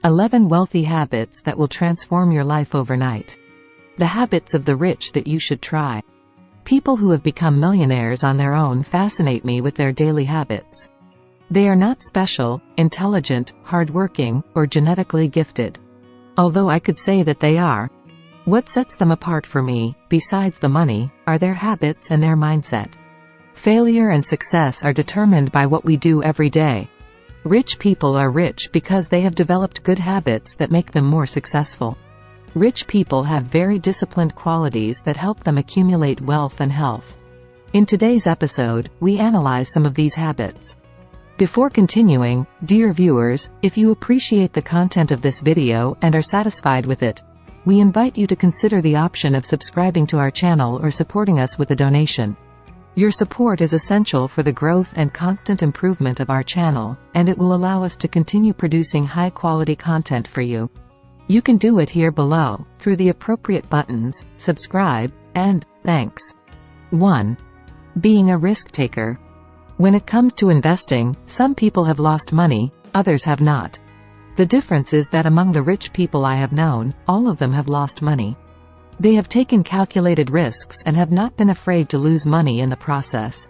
11 wealthy habits that will transform your life overnight. The habits of the rich that you should try. People who have become millionaires on their own fascinate me with their daily habits. They are not special, intelligent, hardworking, or genetically gifted. Although I could say that they are. What sets them apart for me, besides the money, are their habits and their mindset. Failure and success are determined by what we do every day. Rich people are rich because they have developed good habits that make them more successful. Rich people have very disciplined qualities that help them accumulate wealth and health. In today's episode, we analyze some of these habits. Before continuing, dear viewers, if you appreciate the content of this video and are satisfied with it, we invite you to consider the option of subscribing to our channel or supporting us with a donation. Your support is essential for the growth and constant improvement of our channel, and it will allow us to continue producing high-quality content for you. You can do it here below, through the appropriate buttons, subscribe, and thanks. 1. Being a risk-taker. When it comes to investing, some people have lost money, others have not. The difference is that among the rich people I have known, all of them have lost money. They have taken calculated risks and have not been afraid to lose money in the process.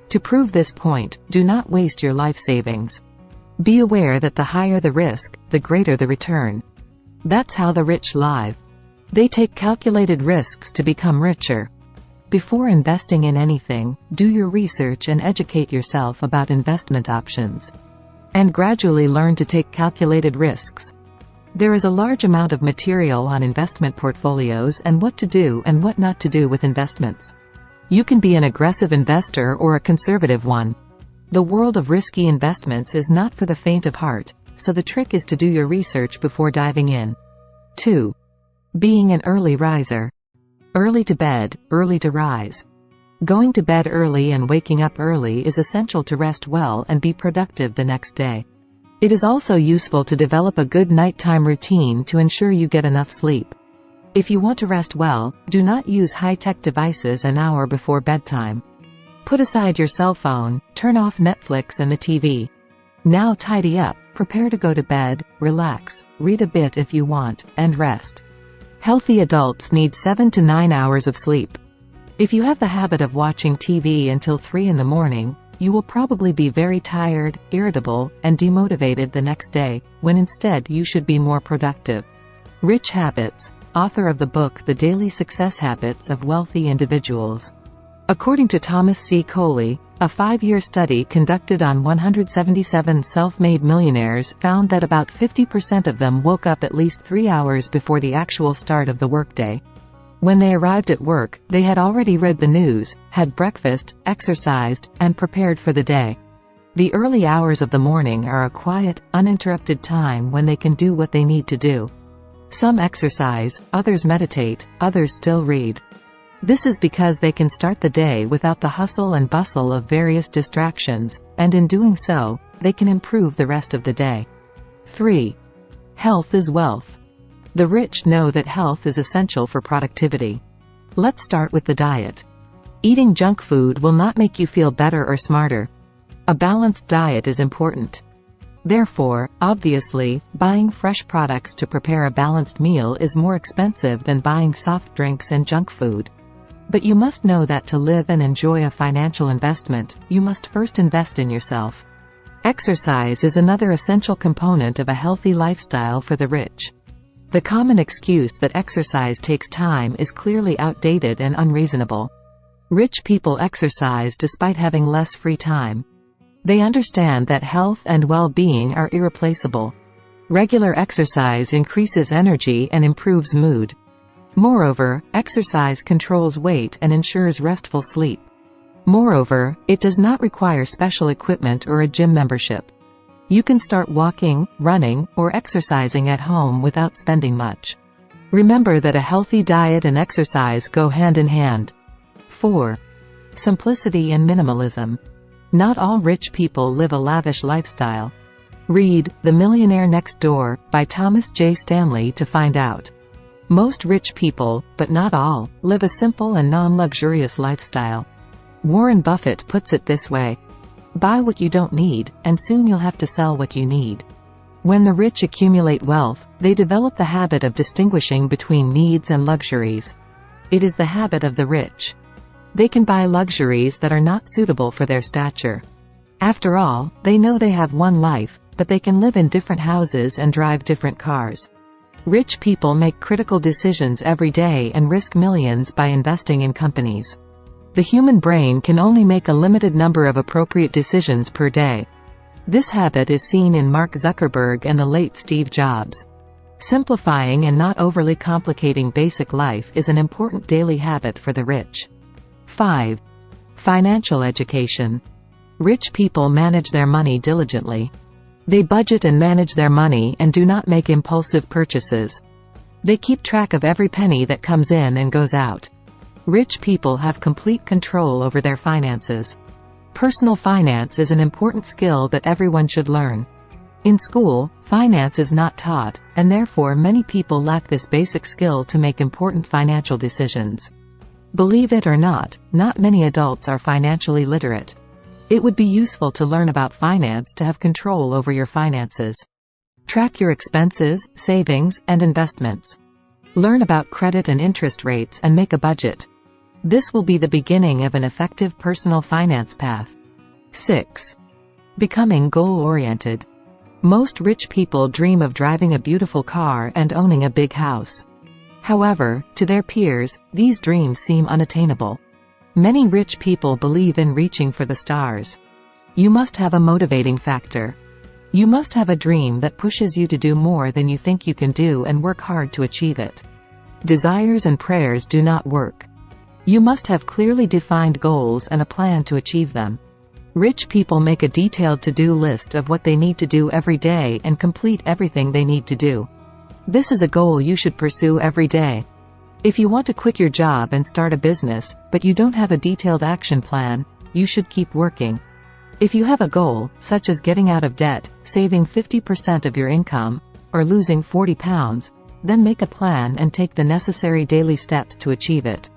To prove this point, do not waste your life savings. Be aware that the higher the risk, the greater the return. That's how the rich live. They take calculated risks to become richer. Before investing in anything, do your research and educate yourself about investment options. And gradually learn to take calculated risks. There is a large amount of material on investment portfolios and what to do and what not to do with investments. You can be an aggressive investor or a conservative one. The world of risky investments is not for the faint of heart, so the trick is to do your research before diving in. 2. Being an early riser. Early to bed, early to rise. Going to bed early and waking up early is essential to rest well and be productive the next day. It is also useful to develop a good nighttime routine to ensure you get enough sleep. If you want to rest well, do not use high-tech devices an hour before bedtime. Put aside your cell phone, turn off Netflix and the TV. Now tidy up, prepare to go to bed, relax, read a bit if you want, and rest. Healthy adults need 7 to 9 hours of sleep. If you have the habit of watching TV until 3 in the morning, you will probably be very tired, irritable, and demotivated the next day, when instead you should be more productive. Rich Habits, author of the book The Daily Success Habits of Wealthy Individuals. According to Thomas C. Coley, a 5-year study conducted on 177 self-made millionaires found that about 50% of them woke up at least 3 hours before the actual start of the workday. When they arrived at work, they had already read the news, had breakfast, exercised, and prepared for the day. The early hours of the morning are a quiet, uninterrupted time when they can do what they need to do. Some exercise, others meditate, others still read. This is because they can start the day without the hustle and bustle of various distractions, and in doing so, they can improve the rest of the day. 3. Health is wealth. The rich know that health is essential for productivity. Let's start with the diet. Eating junk food will not make you feel better or smarter. A balanced diet is important. Therefore, obviously, buying fresh products to prepare a balanced meal is more expensive than buying soft drinks and junk food. But you must know that to live and enjoy a financial investment, you must first invest in yourself. Exercise is another essential component of a healthy lifestyle for the rich. The common excuse that exercise takes time is clearly outdated and unreasonable. Rich people exercise despite having less free time. They understand that health and well-being are irreplaceable. Regular exercise increases energy and improves mood. Moreover, exercise controls weight and ensures restful sleep. Moreover, it does not require special equipment or a gym membership. You can start walking, running, or exercising at home without spending much. Remember that a healthy diet and exercise go hand in hand. 4. Simplicity and minimalism. Not all rich people live a lavish lifestyle. Read The Millionaire Next Door by Thomas J. Stanley to find out. Most rich people, but not all, live a simple and non-luxurious lifestyle. Warren Buffett puts it this way: buy what you don't need, and soon you'll have to sell what you need. When the rich accumulate wealth, they develop the habit of distinguishing between needs and luxuries. It is the habit of the rich. They can buy luxuries that are not suitable for their stature. After all, they know they have one life, but they can live in different houses and drive different cars. Rich people make critical decisions every day and risk millions by investing in companies. The human brain can only make a limited number of appropriate decisions per day. This habit is seen in Mark Zuckerberg and the late Steve Jobs. Simplifying and not overly complicating basic life is an important daily habit for the rich. 5. Financial education. Rich people manage their money diligently. They budget and manage their money and do not make impulsive purchases. They keep track of every penny that comes in and goes out. Rich people have complete control over their finances. Personal finance is an important skill that everyone should learn. In school, finance is not taught, and therefore many people lack this basic skill to make important financial decisions. Believe it or not many adults are financially literate. It would be useful to learn about finance to have control over your finances. Track your expenses, savings, and investments. Learn about credit and interest rates and make a budget. This will be the beginning of an effective personal finance path. 6. Becoming goal-oriented. Most rich people dream of driving a beautiful car and owning a big house. However, to their peers, these dreams seem unattainable. Many rich people believe in reaching for the stars. You must have a motivating factor. You must have a dream that pushes you to do more than you think you can do and work hard to achieve it. Desires and prayers do not work. You must have clearly defined goals and a plan to achieve them. Rich people make a detailed to-do list of what they need to do every day and complete everything they need to do. This is a goal you should pursue every day. If you want to quit your job and start a business, but you don't have a detailed action plan, you should keep working. If you have a goal, such as getting out of debt, saving 50% of your income, or losing 40 pounds, then make a plan and take the necessary daily steps to achieve it.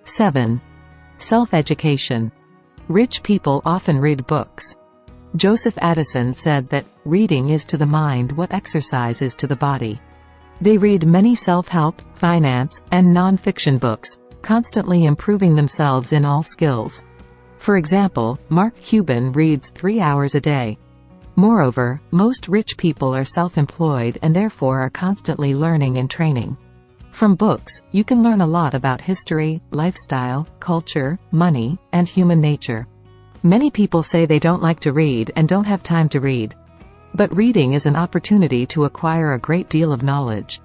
7. Self-education. Rich people often read books. Joseph Addison said that, "Reading is to the mind what exercise is to the body." They read many self-help, finance, and non-fiction books, constantly improving themselves in all skills. For example, Mark Cuban reads 3 hours a day. Moreover, most rich people are self-employed and therefore are constantly learning and training. From books, you can learn a lot about history, lifestyle, culture, money, and human nature. Many people say they don't like to read and don't have time to read. But reading is an opportunity to acquire a great deal of knowledge.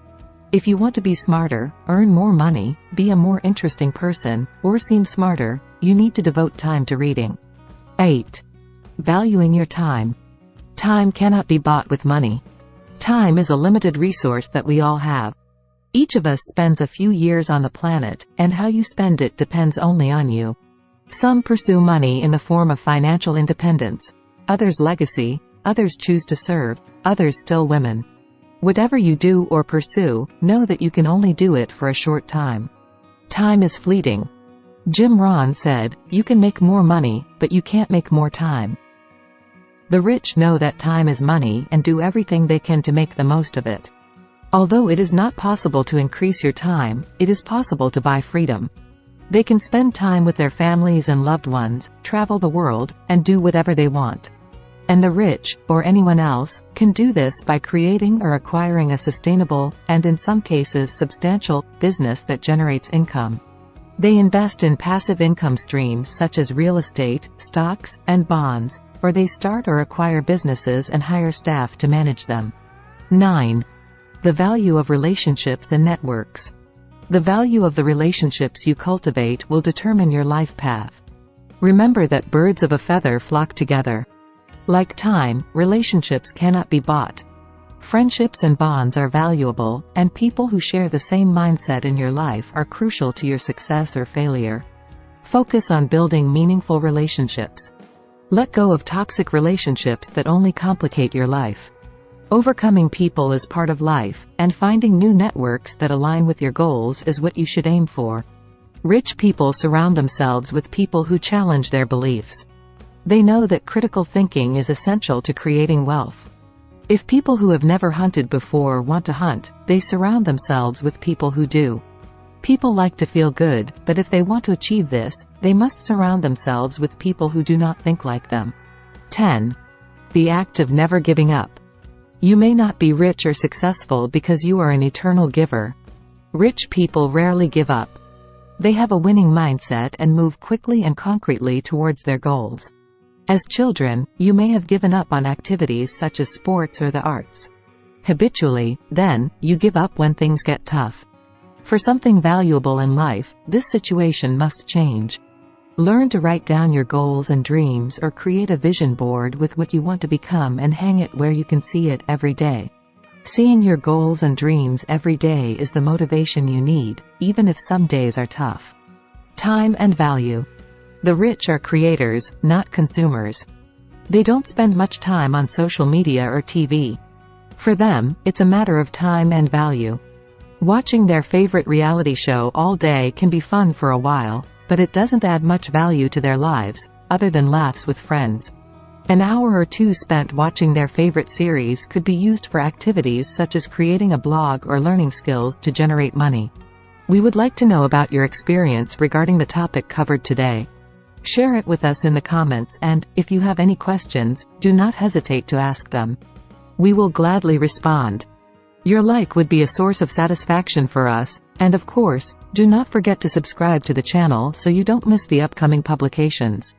If you want to be smarter, earn more money, be a more interesting person, or seem smarter, you need to devote time to reading. 8. Valuing your time. Time cannot be bought with money. Time is a limited resource that we all have. Each of us spends a few years on the planet, and how you spend it depends only on you. Some pursue money in the form of financial independence, others legacy, others choose to serve, others still women. Whatever you do or pursue, know that you can only do it for a short time. Time is fleeting. Jim Rohn said, "You can make more money, but you can't make more time." The rich know that time is money and do everything they can to make the most of it. Although it is not possible to increase your time, it is possible to buy freedom. They can spend time with their families and loved ones, travel the world, and do whatever they want. And the rich, or anyone else, can do this by creating or acquiring a sustainable, and in some cases substantial, business that generates income. They invest in passive income streams such as real estate, stocks, and bonds, or they start or acquire businesses and hire staff to manage them. 9. The value of relationships and networks. The value of the relationships you cultivate will determine your life path. Remember that birds of a feather flock together. Like time, relationships cannot be bought. Friendships and bonds are valuable, and people who share the same mindset in your life are crucial to your success or failure. Focus on building meaningful relationships. Let go of toxic relationships that only complicate your life. Overcoming people is part of life, and finding new networks that align with your goals is what you should aim for. Rich people surround themselves with people who challenge their beliefs. They know that critical thinking is essential to creating wealth. If people who have never hunted before want to hunt, they surround themselves with people who do. People like to feel good, but if they want to achieve this, they must surround themselves with people who do not think like them. 10. The act of never giving up. You may not be rich or successful because you are an eternal giver. Rich people rarely give up. They have a winning mindset and move quickly and concretely towards their goals. As children, you may have given up on activities such as sports or the arts. Habitually, then, you give up when things get tough. For something valuable in life, this situation must change. Learn to write down your goals and dreams or create a vision board with what you want to become and hang it where you can see it every day. Seeing your goals and dreams every day is the motivation you need, even if some days are tough. Time and value. The rich are creators, not consumers. They don't spend much time on social media or TV. For them, it's a matter of time and value. Watching their favorite reality show all day can be fun for a while, but it doesn't add much value to their lives, other than laughs with friends. An hour or two spent watching their favorite series could be used for activities such as creating a blog or learning skills to generate money. We would like to know about your experience regarding the topic covered today. Share it with us in the comments and, if you have any questions, do not hesitate to ask them. We will gladly respond. Your like would be a source of satisfaction for us, and of course, do not forget to subscribe to the channel so you don't miss the upcoming publications.